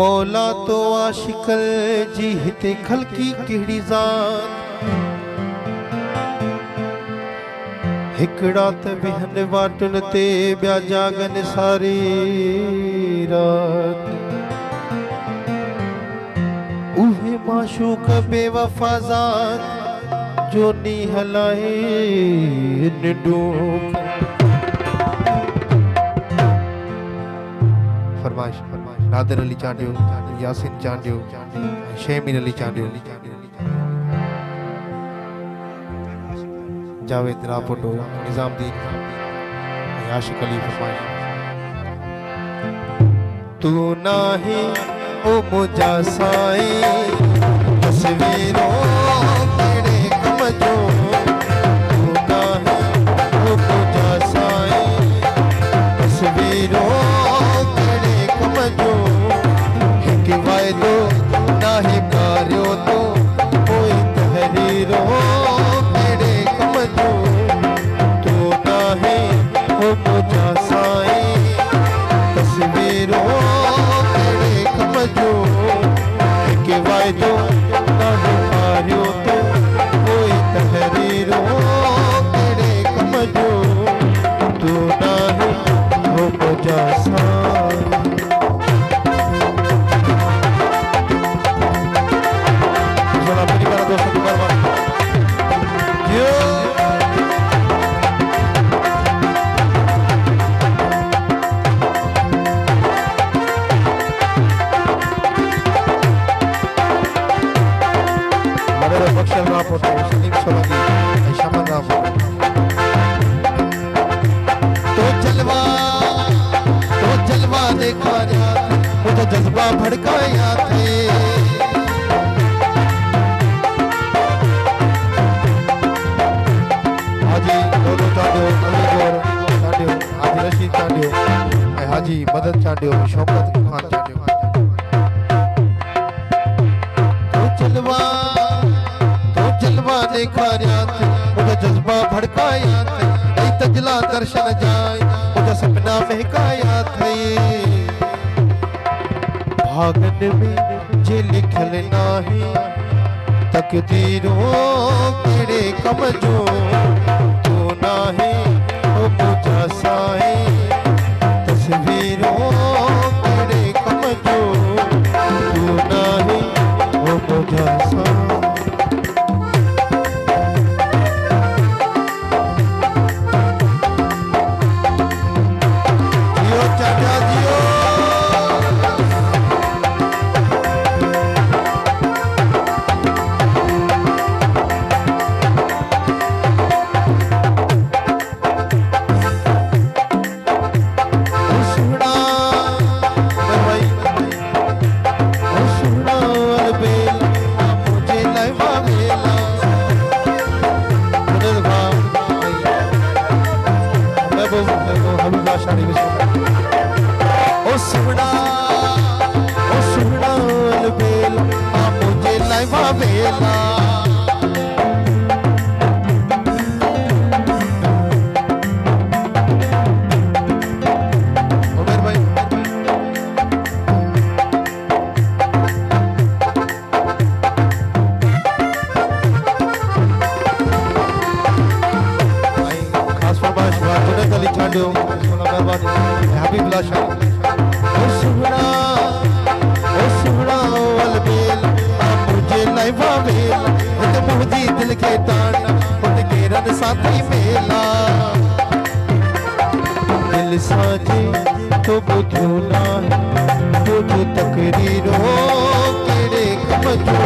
मौला तो आशिकल जी हिते खलकी कहिड़ी ज़ात हिकड़ा त बिहन वाटुन ते ॿिया जागन सारी रात उहे माशूक बेवफा ज़ात जो नी हलाए निडू फरमाइश नादिर अली चांडियो यासिन चांडियो शेमीर अली चांडियो जावेद रापोटो निजामुद्दीन आशिक अली फरमाइश तू नाही ओ मुझा साई तस्वीरों तेरे कम जो तू नाही ओ मुझा साई तस्वीरों वायदो नाहे कार्यो तो कोई तहरीरो मेरे कमजो तो नाहे हो मुझा साई तस्वीरों मेरे कमजो के वायदो नाहे कार्यो तो कोई तहरीरो मेरे कमजो तो नाहे हो मुझा साई जज्बा भड़काया थे हाजी दोनों चांडियो अलीगोर चांडियो हाजी रशीद चांडियो हाजी मदद चांडियो शौकत खान चांडियो तो जलवा देखा थे मुझे जज्बा भड़काया थे तजला दर्शन जाए मुझे सपना महकाया थे भागन में जे लिखल नाही तकदीरों तेरे कमजो तू नाही हो मुझा साई तस्वीरों तेरे कमजो तू नाही हो मुझा साई तो बुझो ना बुझो तकरीरों तेरे कमजो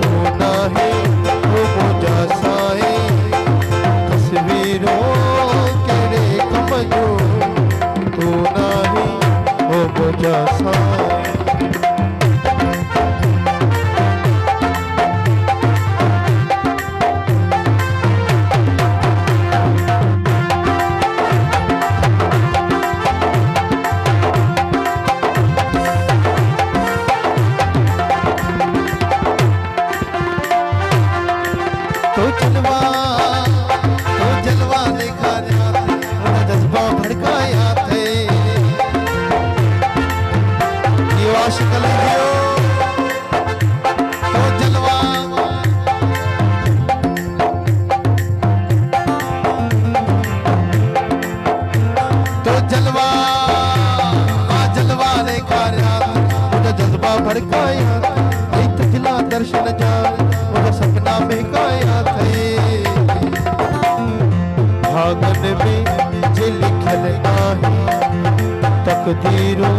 तू नाही हो मुझा साई तस्वीरों तेरे कमजो तू नाही हो मुझा साई आशिक अली जियो तो जलवा तो जलवा जलवा देखा रात मुझे जज्बा भड़काया तुझला दर्शन जाए मुझे सपना महकाया थे भागन में जे लिखल आहे तकदीरों